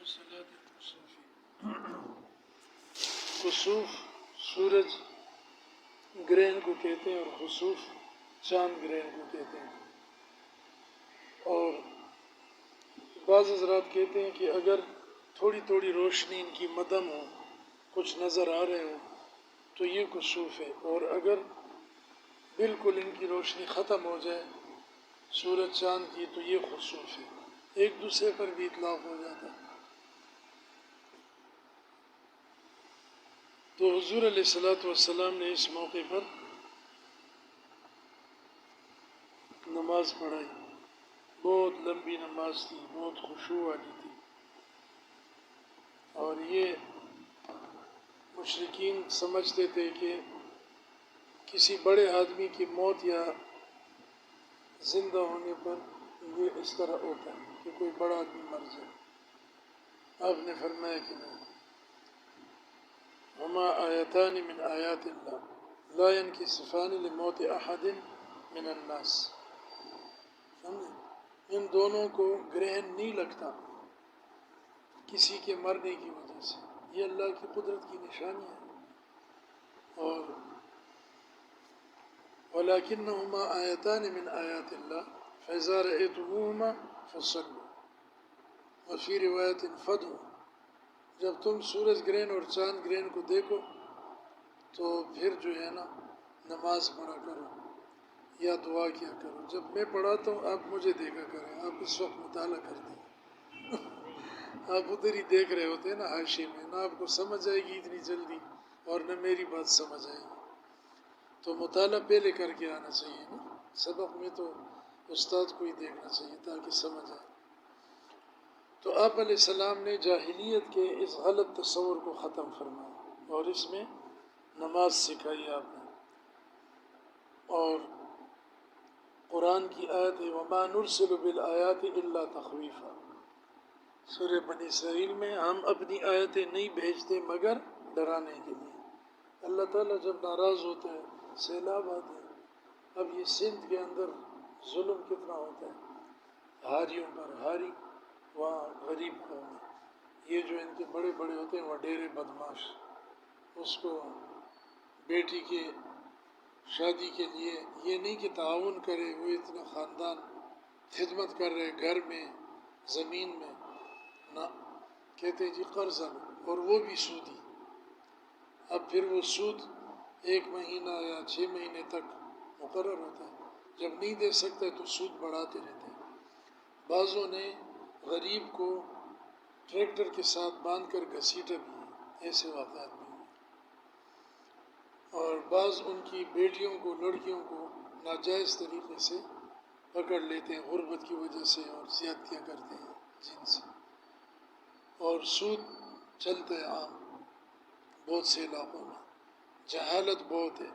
صلاة الكسوف کسوف سورج گرہن کو کہتے ہیں اور خسوف چاند گرہن کو کہتے ہیں. اور بعض حضرات کہتے ہیں کہ اگر تھوڑی تھوڑی روشنی ان کی مدھم ہو، کچھ نظر آ رہے ہوں تو یہ کسوف ہے، اور اگر بالکل ان کی روشنی ختم ہو جائے سورج چاند کی تو یہ خسوف ہے. ایک دوسرے پر بھی اطلاق ہو جاتا ہے. تو حضور علیہ الصلوۃ والسلام نے اس موقع پر نماز پڑھائی. بہت لمبی نماز تھی، بہت خشوع والی تھی. اور یہ مشرکین سمجھتے تھے کہ کسی بڑے آدمی کی موت یا زندہ ہونے پر یہ اس طرح ہوتا ہے کہ کوئی بڑا آدمی مر جائے. آپ نے فرمایا کہ نہیں، ہما آیتان من آیات اللہ لا ينکسفان لموت احد من الناس. ان دونوں کو گرہن نہیں لگتا کسی کے مرنے کی وجہ سے، یہ اللہ کی قدرت کی نشانی ہے. اور وَلَكِنَّهُمَا آیَتَانِ مِنْ آیَاتِ اللَّهِ فَإِذَا رَأَيْتُمُوهُمَا فَصَلُّوا وَفِي رِوَایَةٍ فَادْعُوا. جب تم سورج گرہن اور چاند گرہن کو دیکھو تو پھر جو ہے نا نماز پڑھا کرو یا دعا کیا کرو. جب میں پڑھاتا ہوں آپ مجھے دیکھا کریں، آپ اس وقت مطالعہ کرتے ہیں. آپ ادھر ہی دیکھ رہے ہوتے ہیں نا حاشیے میں، نہ آپ کو سمجھ آئے گی اتنی جلدی اور نہ میری بات سمجھ آئے گی. تو مطالعہ پہلے کر کے آنا چاہیے نا. سبق میں تو استاد کو ہی دیکھنا چاہیے تاکہ سمجھ آئے. تو آپ علیہ السلام نے جاہلیت کے اس غلط تصور کو ختم فرمایا اور اس میں نماز سکھائی آپ نے. اور قرآن کی آیت ہے وَمَا نُرْسِلُ بِالْآيَاتِ إِلَّا تَخْوِيفًا. سورہ بنی اسرائیل میں ہم اپنی آیتیں نہیں بھیجتے مگر ڈرانے کے لیے. اللہ تعالیٰ جب ناراض ہوتا ہے سیلاب آتے ہیں. اب یہ سندھ کے اندر ظلم کتنا ہوتا ہے ہاریوں پر. ہاری وہاں غریب قوم ہے، یہ جو ان کے بڑے بڑے ہوتے ہیں وڈیرے بدماش، اس کو بیٹی کے شادی کے لیے یہ نہیں کہ تعاون کرے، وہ اتنا خاندان خدمت کر رہے گھر میں زمین میں، نہ کہتے جی قرضہ لو، اور وہ بھی سودی. اب پھر وہ سود 1 مہینہ یا 6 مہینے تک مقرر ہوتا ہے. جب نہیں دے سکتے تو سود بڑھاتے رہتے ہیں. بعضوں نے غریب کو ٹریکٹر کے ساتھ باندھ کر گھسیٹا بھی ہے، ایسے واقعات بھی ہیں. اور بعض ان کی بیٹیوں کو، لڑکیوں کو ناجائز طریقے سے پکڑ لیتے ہیں غربت کی وجہ سے اور زیادتیاں کرتے ہیں جن سے. اور سود چلتا ہے عام بہت سے علاقوں میں. جہالت بہت ہے.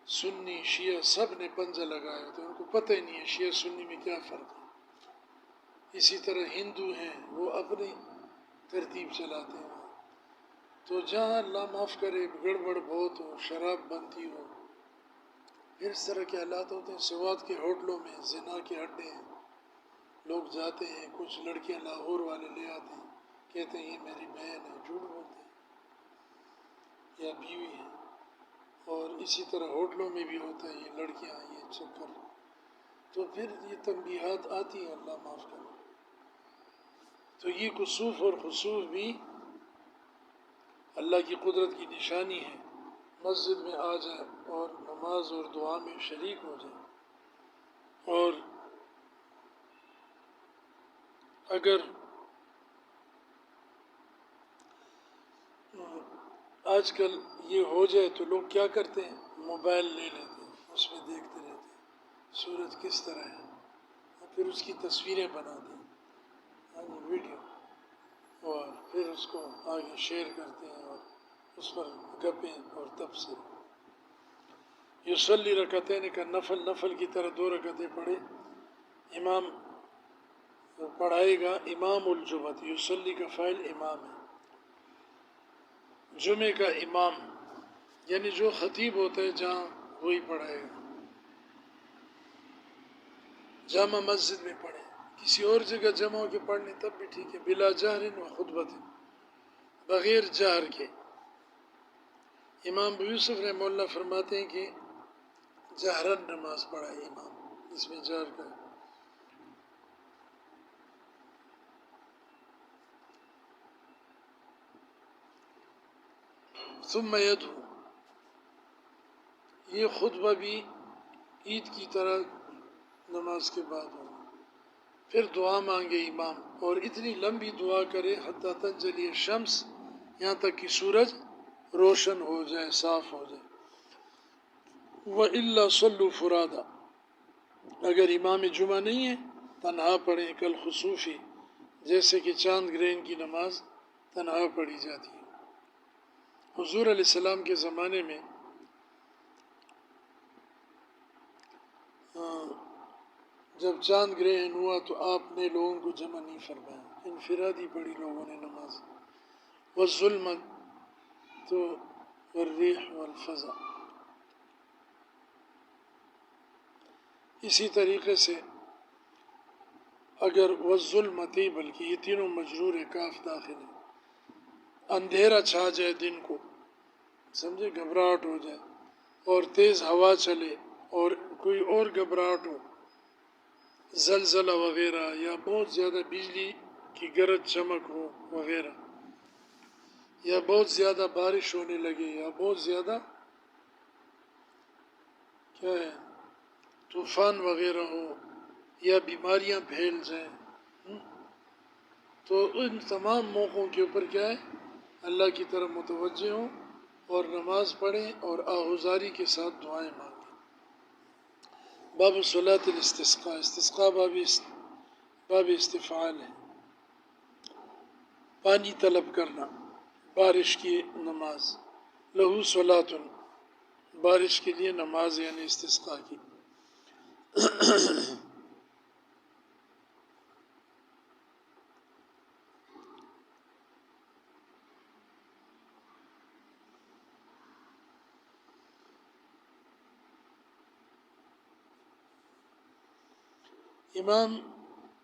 سنی شیعہ سب نے پنجہ لگائے ہوتے ہیں، ان کو پتہ ہی نہیں ہے شیعہ سنی میں کیا فرق ہے. اسی طرح ہندو ہیں وہ اپنی ترتیب چلاتے ہیں. تو جہاں اللہ معاف کرے گڑبڑ بہت ہو، شراب بنتی ہو، پھر اس طرح کے حالات ہوتے ہیں. سوات کے ہوٹلوں میں زنا کے اڈے ہیں، لوگ جاتے ہیں، کچھ لڑکیاں لاہور والے لے آتے ہیں، کہتے ہیں یہ میری بہن ہے، جھوٹ بولتے ہیں، یا بیوی ہے. اور اسی طرح ہوٹلوں میں بھی ہوتا ہے یہ لڑکیاں یہ چکر. تو پھر یہ تنبیہات آتی ہیں، اللہ معاف کرے. تو یہ کسوف اور خسوف بھی اللہ کی قدرت کی نشانی ہے. مسجد میں آ جائے اور نماز اور دعا میں شریک ہو جائے. اور اگر آج کل یہ ہو جائے تو لوگ کیا کرتے ہیں، موبائل لے لیتے ہیں، اس میں دیکھتے رہتے ہیں سورج کس طرح ہے، اور پھر اس کی تصویریں بناتے ہیں ویڈیو، اور پھر اس کو آگے شیئر کرتے ہیں اور اس پر گپیں اور تبصرے. یصلی رکعتین کا نفل کی طرح 2 رکعتیں پڑھے. امام پڑھائے گا امام الجمعہ. یصلی کا فاعل امام ہے، جمعے کا امام یعنی جو خطیب ہوتا ہے جہاں وہی پڑھائے گا. جامع مسجد میں پڑھے. کسی اور جگہ جمع ہو کے پڑھ لیں تب بھی ٹھیک ہے، بلا جہر و خطبت، بغیر جہر کے۔ امام ابو یوسف رحمہ اللہ فرماتے ہیں کہ جہرن نماز پڑھائے امام، اس میں جہر کا ہے۔ ثم یدعو، یہ خطبہ بھی عید کی طرح نماز کے بعد ہو، پھر دعا مانگے امام، اور اتنی لمبی دعا کرے حتی تنجلی الشمس، یہاں تک کہ سورج روشن ہو جائے، صاف ہو جائے۔ وَإِلَّا صَلُّوا فُرَادًا، اگر امام جمعہ نہیں ہے تنہا پڑھیں، کالخسوفی، جیسے کہ چاند گرہن کی نماز تنہا پڑھی جاتی ہے۔ حضور علیہ السلام کے زمانے میں جب چاند گرہن ہوا تو آپ نے لوگوں کو جمع نہیں فرمایا، انفرادی پڑھی لوگوں نے نماز۔ والظلمۃ والریح والفزع، اسی طریقے سے اگر والظلمۃ، بلکہ یہ تینوں مجرور ہے، کاف داخل ہے، اندھیرا چھا جائے دن کو، سمجھے، گھبراہٹ ہو جائے، اور تیز ہوا چلے، اور کوئی اور گھبراہٹ ہو، زلزلہ وغیرہ، یا بہت زیادہ بجلی کی گرج چمک ہو وغیرہ، یا بہت زیادہ بارش ہونے لگے، یا بہت زیادہ کیا ہے طوفان وغیرہ ہو، یا بیماریاں پھیل جائیں، تو ان تمام موقعوں کے اوپر کیا ہے، اللہ کی طرف متوجہ ہوں اور نماز پڑھیں اور آہوزاری کے ساتھ دعائیں مانگیں۔ باب صلاۃ الاستسقاء، استسقاء باب استفعال ہے، پانی طلب کرنا، بارش کی نماز۔ لہو صلاۃ، بارش کے لیے نماز یعنی استسقاء کی۔ امام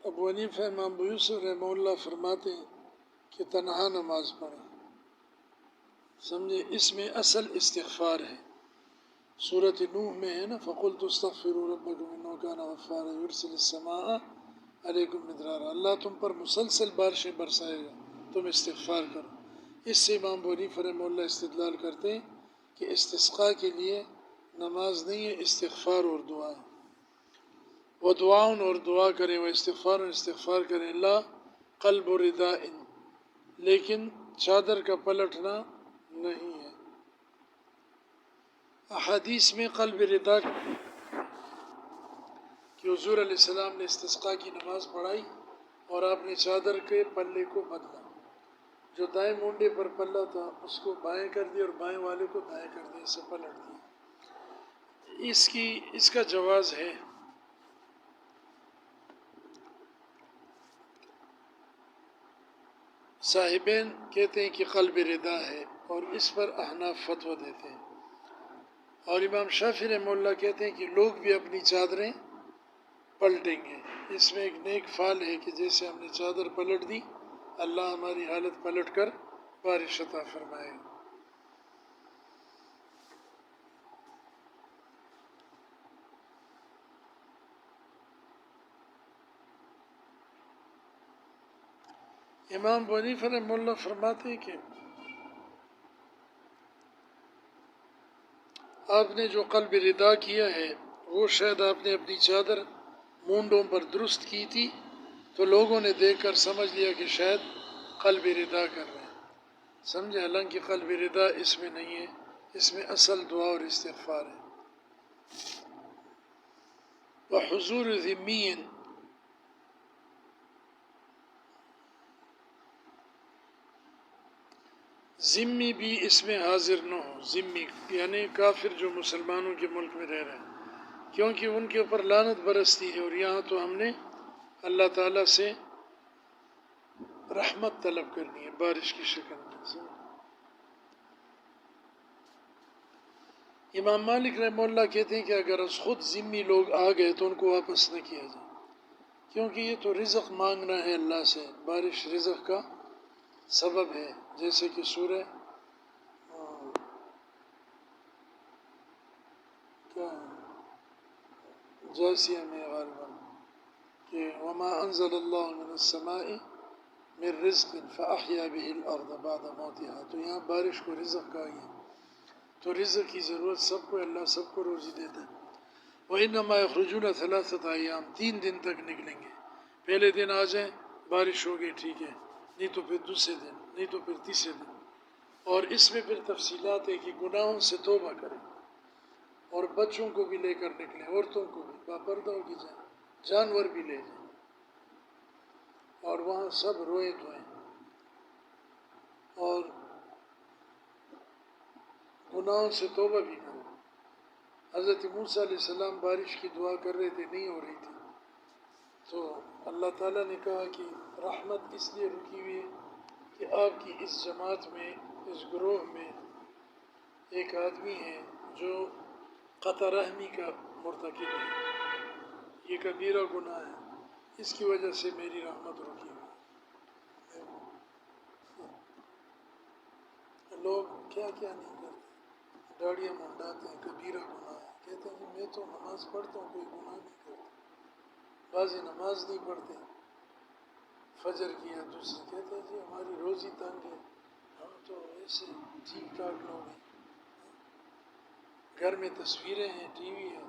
ابو حنیفہ، امام ابو یوسف رحمہ اللہ فرماتے ہیں کہ تنہا نماز پڑھیں، سمجھے، اس میں اصل استغفار ہے۔ سورۃ نوح میں ہے نا، فَقُلْتُ اسْتَغْفِرُوا رَبَّكُمْ إِنَّهُ كَانَ غَفَّارًا يُرْسِلِ السَّمَاءَ عَلَيْكُمْ مِدْرَارًا، اللہ تم پر مسلسل بارشیں برسائے گا، تم استغفار کرو۔ اس سے امام ابو حنیفہ رحمہ اللہ استدلال کرتے ہیں کہ استسقاء کے لیے نماز نہیں ہے، استغفار اور دعا ہے۔ وہ دعاؤں، اور دعا کریں، وہ استغفار، اور استغفار کریں، لا قلب رداء، لیکن چادر کا پلٹنا نہیں ہے۔ احادیث میں قلب ردا کہ حضور علیہ السلام نے استسقاء کی نماز پڑھائی اور آپ نے چادر کے پلے کو بدلا، جو دائیں مونڈے پر پلہ تھا اس کو بائیں کر دیا اور بائیں والے کو دائیں کر دیا، اسے پلٹ دیا۔ اس کا جواز ہے۔ صاحبین کہتے ہیں کہ قلب ردا ہے، اور اس پر احناف فتویٰ دیتے ہیں، اور امام شافعی رحمہ اللہ کہتے ہیں کہ لوگ بھی اپنی چادریں پلٹیں گے۔ اس میں ایک نیک فعل ہے کہ جیسے ہم نے چادر پلٹ دی، اللہ ہماری حالت پلٹ کر بارش عطا فرمائے گا۔ امام ابو حنیفہ رحمہ اللہ فرماتے ہیں کہ آپ نے جو قلب ردا کیا ہے وہ شاید آپ نے اپنی چادر مونڈوں پر درست کی تھی تو لوگوں نے دیکھ کر سمجھ لیا کہ شاید قلب ردا کر رہے ہیں، سمجھے، حالانکہ قلب ردا اس میں نہیں ہے، اس میں اصل دعا اور استغفار ہے۔ وحضور ذمی، ذمی بھی اس میں حاضر نہ ہو، ذمی یعنی کافر جو مسلمانوں کے ملک میں رہ رہے ہیں، کیونکہ ان کے اوپر لعنت برستی ہے، اور یہاں تو ہم نے اللہ تعالیٰ سے رحمت طلب کرنی ہے بارش کی شکل میں۔ امام مالک رحمہ اللہ کہتے ہیں کہ اگر خود ذمی لوگ آ گئے تو ان کو واپس نہ کیا جائے، کیونکہ یہ تو رزق مانگنا ہے اللہ سے، بارش رزق کا سبب ہے، جیسے کہ سورہ کیا جاسیہ میں غالباً کہ وما انزل اللہ من السماء من رزق فاحیا به الارض بعد موتها، تو یہاں بارش کو رزق کہا گیا، تو رزق کی ضرورت سب کو، اللہ سب کو روزی دیتا ہے۔ وانما یخرجون ثلاثۃ ایام، 3 دن تک نکلیں گے، پہلے دن آ جائیں بارش ہو گئی ٹھیک ہے، نہیں تو پھر دوسرے دن، نہیں تو پھر تیسرے دن، اور اس میں پھر تفصیلات ہے کہ گناہوں سے توبہ کریں، اور بچوں کو بھی لے کر نکلیں، عورتوں کو بھی باپردہ ہو کی جائیں، جانور بھی لے جائیں، اور وہاں سب روئیں دھوئیں، اور گناہوں سے توبہ بھی کریں۔ حضرت موسیٰ علیہ السلام بارش کی دعا کر رہے تھے، نہیں ہو رہی تھی، تو اللہ تعالیٰ نے کہا کہ رحمت اس لیے رکی ہوئی ہے کہ آپ کی اس جماعت میں، اس گروہ میں ایک آدمی ہے جو قطع رحمی کا مرتکب ہے، یہ کبیرہ گناہ ہے، اس کی وجہ سے میری رحمت رکی ہوئی ہے۔ لوگ کیا کیا نہیں کرتے، داڑیاں منڈاتے ہیں، کبیرہ گناہ ہے، کہتے ہیں کہ میں تو نماز پڑھتا ہوں، کوئی گناہ نہیں کرتا، بعضی نماز نہیں پڑھتے، فجر کی یا دوسری، کہتے ہیں جی ہماری روزی تنگ ہے، ہم تو ایسے ٹھیک ٹھاک لوگ ہیں، گھر میں تصویریں ہیں، ٹی وی ہے،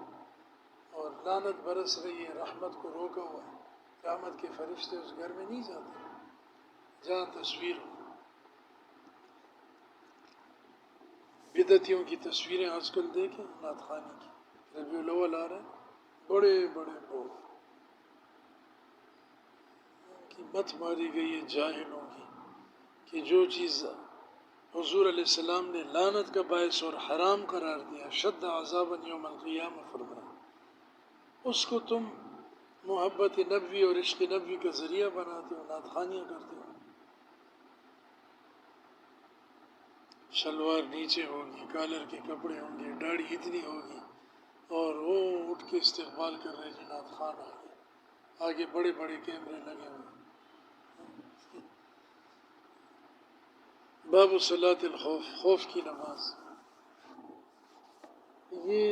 اور لعنت برس رہی ہے، رحمت کو روکا ہوا ہے، رحمت کے فرشتے اس گھر میں نہیں جاتے جہاں تصویر ہو۔ بدعتیوں کی تصویریں آج کل دیکھیں، نعت خوانی کی، ربیع الاول آ رہے ہیں، بڑے بڑے لوگ کی مت ماری گئی ہے جاہلوں کی، کہ جو چیز حضور علیہ السلام نے لعنت کا باعث اور حرام قرار دیا، شد عذابا یوم القیامہ فرمایا، اس کو تم محبت نبوی اور عشق نبوی کا ذریعہ بناتے ہو، نعت خوانیاں کرتے ہو، شلوار نیچے ہوگی، کالر کے کپڑے ہوں گے، داڑھی اتنی ہوگی، اور وہ اٹھ کے استقبال کر رہے جناب خان آگے بڑے بڑے کیمرے لگے ہوئے۔ باب صلاۃ الخوف، خوف کی نماز، یہ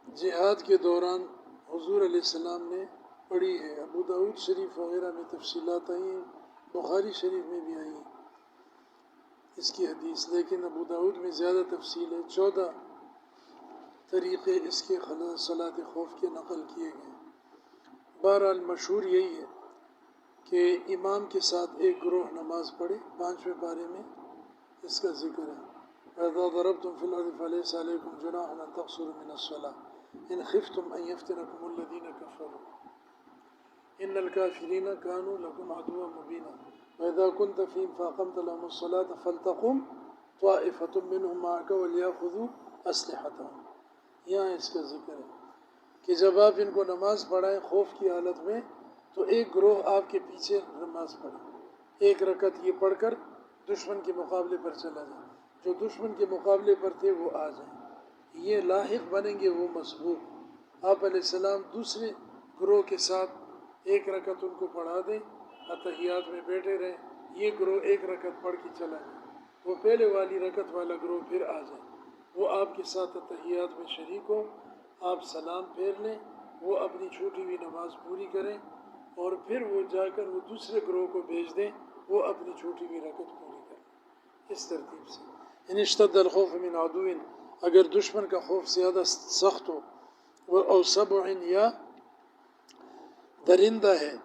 جہاد کے دوران حضور علیہ السلام نے پڑھی ہے، ابو داؤد شریف وغیرہ میں تفصیلات آئی ہیں، بخاری شریف میں بھی آئی ہیں اس کی حدیث، لیکن ابو داؤد میں زیادہ تفصیل ہے، 14 طریقے اس کے صلاۃ خوف کے نقل کیے گئے۔ بہرحال مشہور یہی ہے کہ امام کے ساتھ ایک گروہ نماز پڑھے، 5ویں پارے میں اس کا ذکر ہے، وَإِذَا ضَرَبْتُمْ فِي الْأَرْضِ فَلَيْسَ عَلَيْكُمْ جُنَاحٌ أَن تَقْصُرُوا مِنَ الصَّلَاةِ إِنْ خِفْتُمْ أَن يَفْتِنَكُمُ الَّذِينَ كَفَرُوا إِنَّ الْكَافِرِينَ كَانُوا لَكُمْ عَدُوًّا مُّبِينًا وَإِذَا كُنْتَ فِيهِمْ فَأَقَمْتَ لَهُمُ الصَّلَاةَ فَلْتَقُمْ طَائِفَةٌ مِّنْهُمْ مَعَكَ وَلْيَأْخُذُوا أَسْلِحَتَهُمْ، یہاں اس کا ذکر ہے کہ جب آپ ان کو نماز پڑھائیں خوف کی حالت میں، تو ایک گروہ آپ کے پیچھے نماز پڑھے، ایک رکعت یہ پڑھ کر دشمن کے مقابلے پر چلا جائے، جو دشمن کے مقابلے پر تھے وہ آ جائیں، یہ لاحق بنیں گے وہ مسبوق۔ آپ علیہ السلام دوسرے گروہ کے ساتھ ایک رکعت ان کو پڑھا دیں، اتحیات میں بیٹھے رہیں، یہ گروہ ایک رکعت پڑھ کے چلا جائے، وہ پہلے والی رکعت والا گروہ پھر آ جائے، وہ آپ کے ساتھ اتحیات میں شریک ہو، آپ سلام پھیر لیں، وہ اپنی چھوٹی ہوئی نماز پوری کریں، اور پھر وہ جا کر وہ دوسرے گروہ کو بھیج دیں، وہ اپنی چھوٹی ہوئی رکعت پوری کریں، اس ترتیب سے۔ ان اشتد الخوف من عدو، اگر دشمن کا خوف زیادہ سخت ہو، او سبع یا درندہ ہے،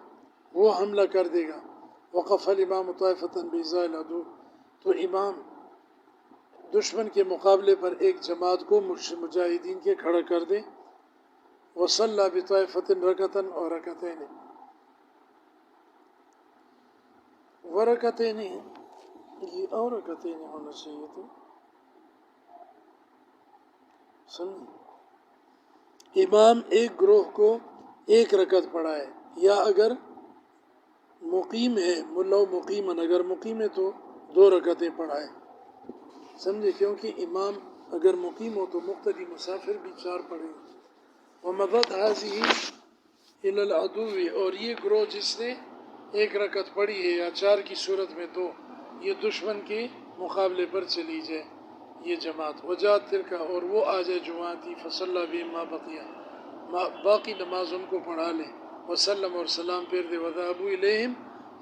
وہ حملہ کر دے گا، وقف الامام طائفة بإزاء العدو، تو امام دشمن کے مقابلے پر ایک جماعت کو مجاہدین کے کھڑا کر دے، وصلی بطائفة رکعتا اور رکعتین، ورکعتین، یہ اور رکعتین ہونا چاہیے تو سمجھ، امام ایک گروہ کو ایک رکعت پڑھائے، یا اگر مقیم ہے ملا مقیمن، اگر مقیم ہے تو 2 رکعتیں پڑھائے، سمجھے، کیونکہ امام اگر مقیم ہو تو مقتدی مسافر بھی 4 پڑھے، ومضت هذه الی العدو، اور یہ گروہ جس نے ایک رکعت پڑھی ہے یا 4 کی صورت میں 2، یہ دشمن کے مقابلے پر چلی جائے یہ جماعت، وجات تلکا، اور وہ آ جائے جماعتی، فصلی بہم ما بقیہ، باقی نماز ان کو پڑھا لے، وسلم، اور سلام پھیر دے، وذهبوا الیہم،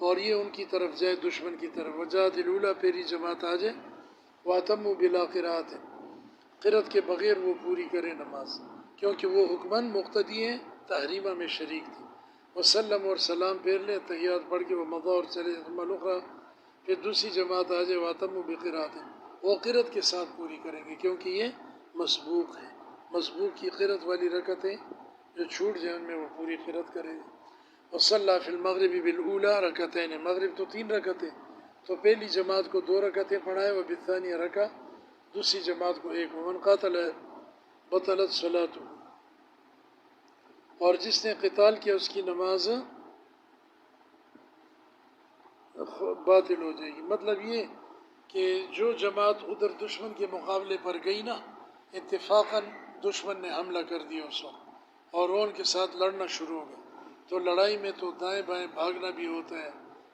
اور یہ ان کی طرف جائے دشمن کی طرف، وجات الاولی، پھر یہ جماعت آ جائے، واتموا بلا قرات، قرت کے بغیر وہ پوری کرے نماز، کیونکہ وہ حکماً مقتدی ہیں، تحریمہ میں شریک تھی، وسلم، اور سلام پھیر لے تحیات پڑھ کے، وہ مضى، اور چلے، ثم الاخری، پھر دوسری جماعت آ جائے، واتموا بقرات، وہ قرت کے ساتھ پوری کریں گے، کیونکہ یہ مسبوق ہے، مسبوق کی قرت والی رکعتیں جو چھوٹ جائیں ان میں وہ پوری قرت کرے گا۔ وصلی فی المغرب بالاولی رکعتین، مغرب تو 3 رکعتیں، تو پہلی جماعت کو 2 رکعتیں پڑھائے، وبالثانیہ رکعہ، دوسری جماعت کو 1، ومن قاتل بطلت صلاته، اور جس نے قتال کیا اس کی نماز باطل ہو جائے گی۔ مطلب یہ کہ جو جماعت ادھر دشمن کے مقابلے پر گئی نا، اتفاقاً دشمن نے حملہ کر دیا اس وقت اور وہ ان کے ساتھ لڑنا شروع ہو گیا، تو لڑائی میں تو دائیں بائیں بھاگنا بھی ہوتا ہے،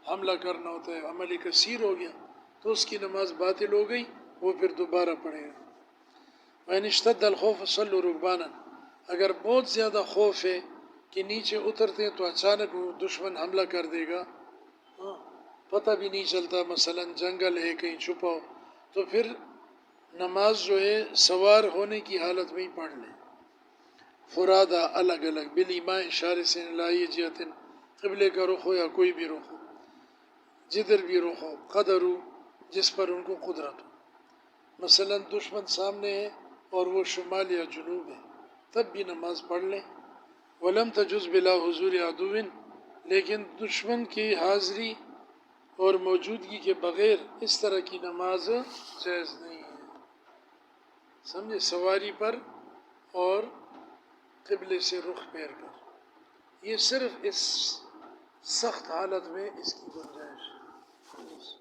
حملہ کرنا ہوتا ہے، عمل کثیر ہو گیا، تو اس کی نماز باطل ہو گئی، وہ پھر دوبارہ پڑھے گا۔ وَإِنِ اشْتَدَّ الْخَوْفُ صَلُّوا رُكْبَانًا، اگر بہت زیادہ خوف ہے کہ نیچے اترتے ہیں تو اچانک وہ دشمن حملہ کر دے گا، پتہ بھی نہیں چلتا، مثلا جنگل ہے کہیں چھپا ہو، تو پھر نماز جو ہے سوار ہونے کی حالت میں ہی پڑھ لیں، فرادہ، الگ الگ، بالایماء، اشارے سے، لائی جہتن، قبلے کا رخ ہو یا کوئی بھی رخ ہو، جدھر بھی رخ ہو، قدر ہو، جس پر ان کو قدرت ہو، مثلا دشمن سامنے ہے اور وہ شمال یا جنوب ہے، تب بھی نماز پڑھ لیں۔ ولم تجز بلا حضور عدو، لیکن دشمن کی حاضری اور موجودگی کے بغیر اس طرح کی نماز جائز نہیں ہے، سمجھے، سواری پر اور قبلے سے رخ پھیر کر، یہ صرف اس سخت حالت میں اس کی گنجائش ہے۔